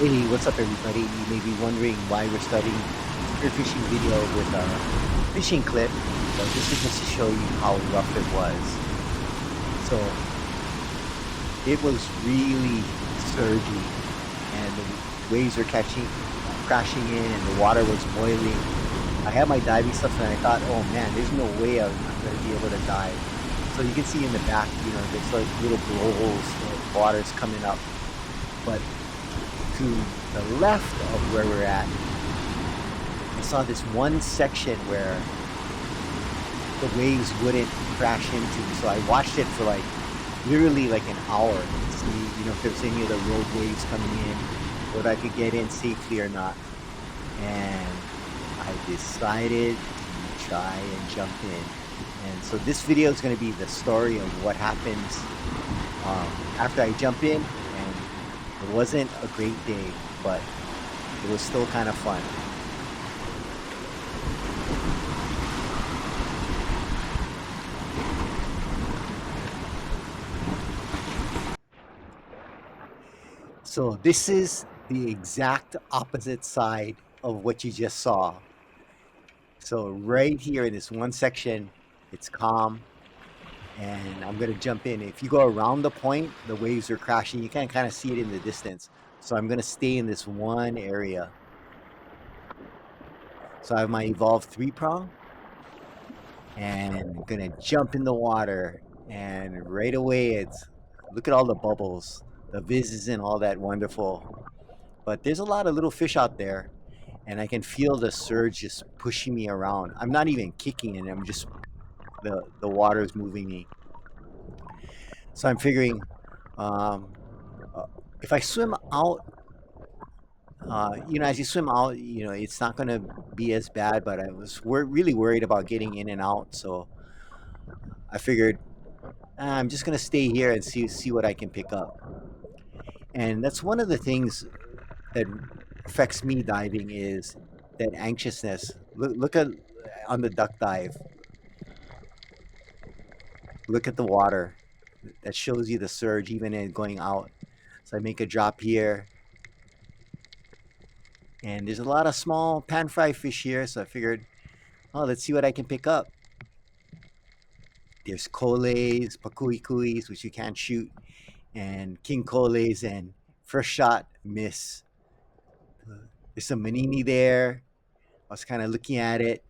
Hey, what's up, everybody? You may be wondering why we're starting spearfishing video with a fishing clip, but this is just to show you how rough it was. So it was really surgy, and the waves were crashing in, and the water was boiling. I had my diving stuff, and I thought, oh man, there's no way I'm going to be able to dive. So you can see in the back, there's like little blowholes, the water's coming up, but to the left of where we're at, I saw this one section where the waves wouldn't crash into. So I watched it for like literally like an hour to see, if there's any of the rogue waves coming in, whether I could get in safely or not. And I decided to try and jump in. And so this video is going to be the story of what happens after I jump in. And it wasn't a great day, but it was still kind of fun. So this is the exact opposite side of what you just saw. So right here in this one section, it's calm, and I'm gonna jump in. If you go around the point, the waves are crashing. You can kind of see it in the distance. So I'm gonna stay in this one area. So I have my evolved 3-prong, and I'm gonna jump in the water. And right away, look at all the bubbles. The viz isn't all that wonderful, but there's a lot of little fish out there, and I can feel the surge just pushing me around. I'm not even kicking it. I'm just the water is moving me. So I'm figuring, um, uh, if I swim out, as you swim out, it's not going to be as bad. But I was really worried about getting in and out. So I figured, I'm just going to stay here and see what I can pick up. And that's one of the things that affects me diving is that anxiousness. Look at on the duck dive. Look at the water. That shows you the surge even in going out. So I make a drop here, and there's a lot of small pan fry fish here. So I figured, oh, let's see what I can pick up. There's coles, pakuikuis, which you can't shoot, and king coles, and first shot miss. There's some manini there. I was kind of looking at it,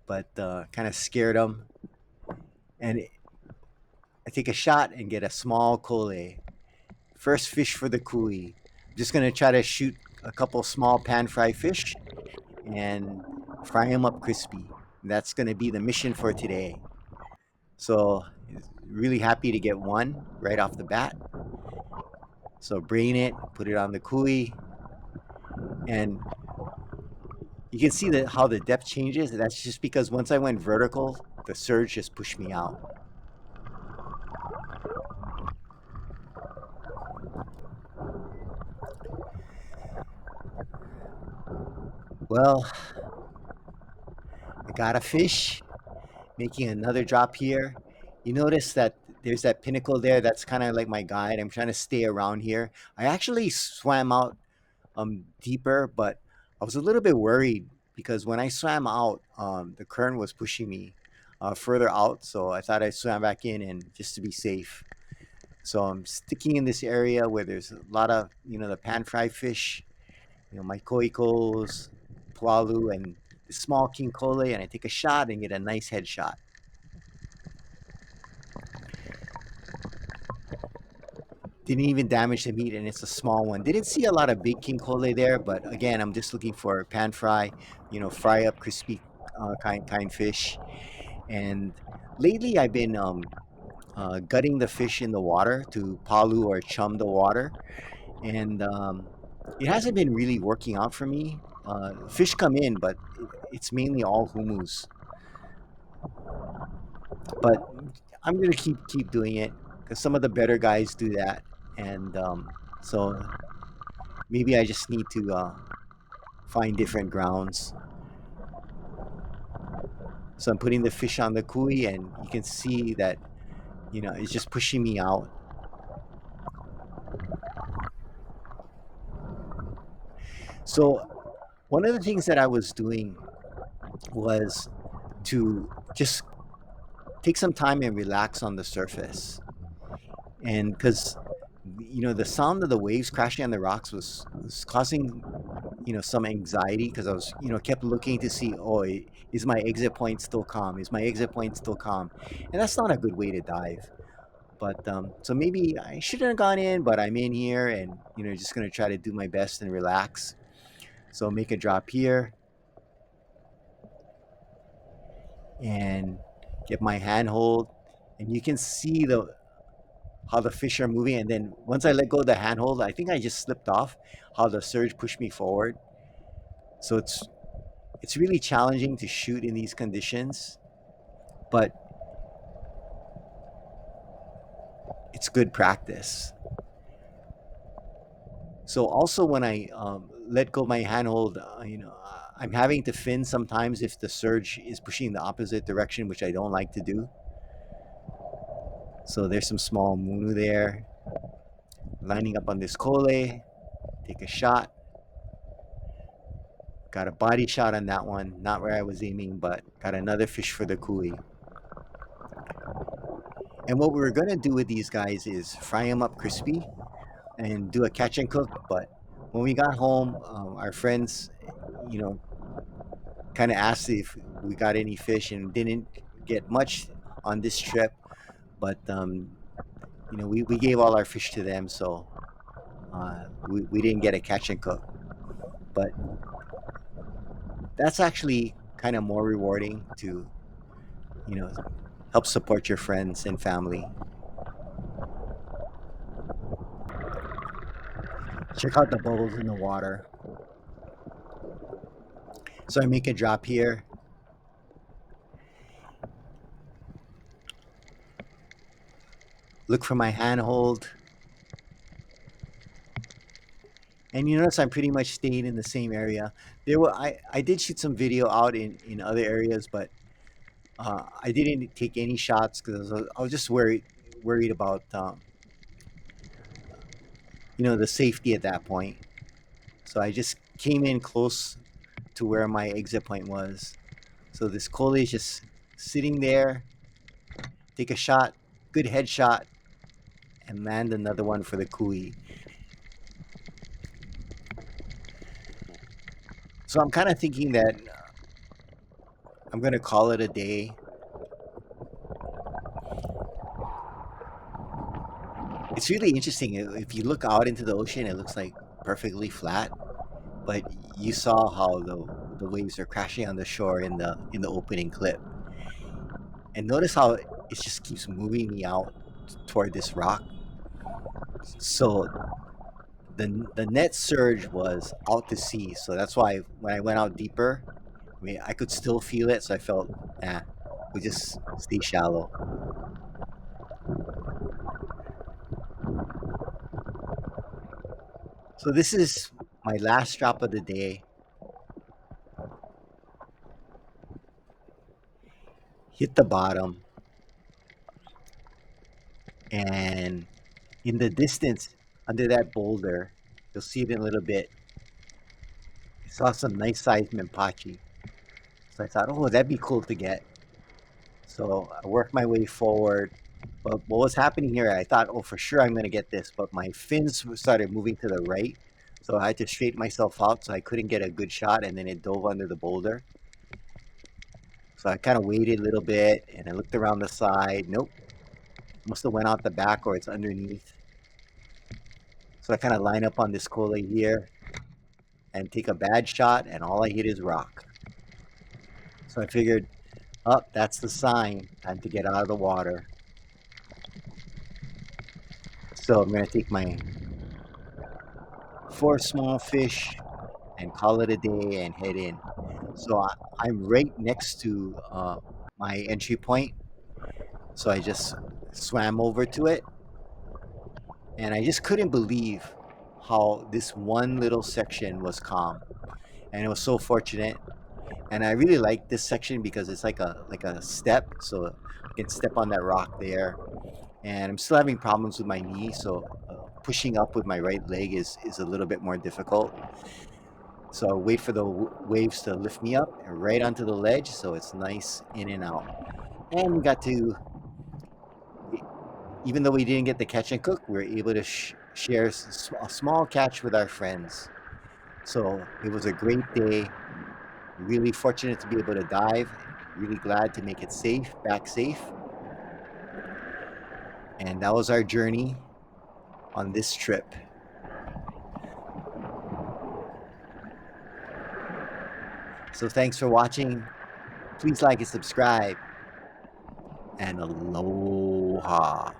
but kind of scared them. And I take a shot and get a small cole. First fish for the kui. I'm just gonna try to shoot a couple small pan fry fish and fry them up crispy. That's gonna be the mission for today. So really happy to get one right off the bat. So brain it, put it on the kui, and you can see that how the depth changes. That's just because once I went vertical, the surge just pushed me out. Well, I got a fish, making another drop here. You notice that there's that pinnacle there. That's kind of like my guide. I'm trying to stay around here. I actually swam out deeper, but I was a little bit worried because when I swam out, the current was pushing me further out. So I thought I swam back in and just to be safe. So I'm sticking in this area where there's a lot of the pan fry fish, my koikos, pualu, and the small king kole, and I take a shot and get a nice headshot. Didn't even damage the meat, and it's a small one. Didn't see a lot of big king kole there, but again, I'm just looking for pan fry, fry up crispy kind fish. And lately, I've been gutting the fish in the water to palu or chum the water, and it hasn't been really working out for me. Fish come in, but it's mainly all humus. But I'm gonna keep doing it because some of the better guys do that, and so maybe I just need to find different grounds. So I'm putting the fish on the kui, and you can see that it's just pushing me out. So one of the things that I was doing was to just take some time and relax on the surface. And because the sound of the waves crashing on the rocks was causing some anxiety, because I was kept looking to see, oh, is my exit point still calm, is my exit point still calm, and that's not a good way to dive. But so maybe I shouldn't have gone in, but I'm in here, and just gonna try to do my best and relax. So make a drop here and get my handhold, and you can see the how the fish are moving. And then once I let go of the handhold, I think I just slipped off, how the surge pushed me forward. So it's really challenging to shoot in these conditions, but it's good practice. So also when I let go of my handhold, I'm having to fin sometimes if the surge is pushing the opposite direction, which I don't like to do. So there's some small munu there, lining up on this kole, take a shot. Got a body shot on that one, not where I was aiming, but got another fish for the kui. And what we were gonna do with these guys is fry them up crispy and do a catch and cook. But when we got home, our friends, you know, kind of asked if we got any fish, and didn't get much on this trip. But we gave all our fish to them, so we didn't get a catch and cook. But that's actually kind of more rewarding to you know help support your friends and family. Check out the bubbles in the water. So I make a drop here. Look for my handhold. And you notice I'm pretty much staying in the same area. I did shoot some video out in other areas, but I didn't take any shots because I was just worried about the safety at that point. So I just came in close to where my exit point was. So this Coley is just sitting there. Take a shot, good headshot, and land another one for the Kui. So I'm kind of thinking that I'm gonna call it a day. It's really interesting. If you look out into the ocean, it looks like perfectly flat, but you saw how the waves are crashing on the shore in the opening clip. And notice how it just keeps moving me out toward this rock. So the net surge was out to sea. So that's why when I went out deeper, I mean, I could still feel it. So I felt, we just stay shallow. So this is my last drop of the day. Hit the bottom, and in the distance, under that boulder, you'll see it in a little bit. I saw some nice sized Mempachi. So I thought, oh, that'd be cool to get. So I worked my way forward. But what was happening here, I thought, oh, for sure I'm going to get this. But my fins started moving to the right. So I had to straighten myself out so I couldn't get a good shot. And then it dove under the boulder. So I kind of waited a little bit and I looked around the side. Nope. Must have went out the back or it's underneath. So I kind of line up on this cola here and take a bad shot, and all I hit is rock. So I figured, oh, that's the sign. Time to get out of the water. So I'm going to take my 4 small fish and call it a day and head in. So I'm right next to my entry point. So I just swam over to it. And I just couldn't believe how this one little section was calm. And it was so fortunate. And I really like this section because it's like a step. So I can step on that rock there. And I'm still having problems with my knee. So pushing up with my right leg is a little bit more difficult. So I wait for the waves to lift me up and right onto the ledge, so it's nice in and out. And we got to, even though we didn't get the catch and cook, we were able to share a small catch with our friends. So it was a great day. Really fortunate to be able to dive. Really glad to make it safe, back safe. And that was our journey on this trip. So thanks for watching. Please like and subscribe. And aloha.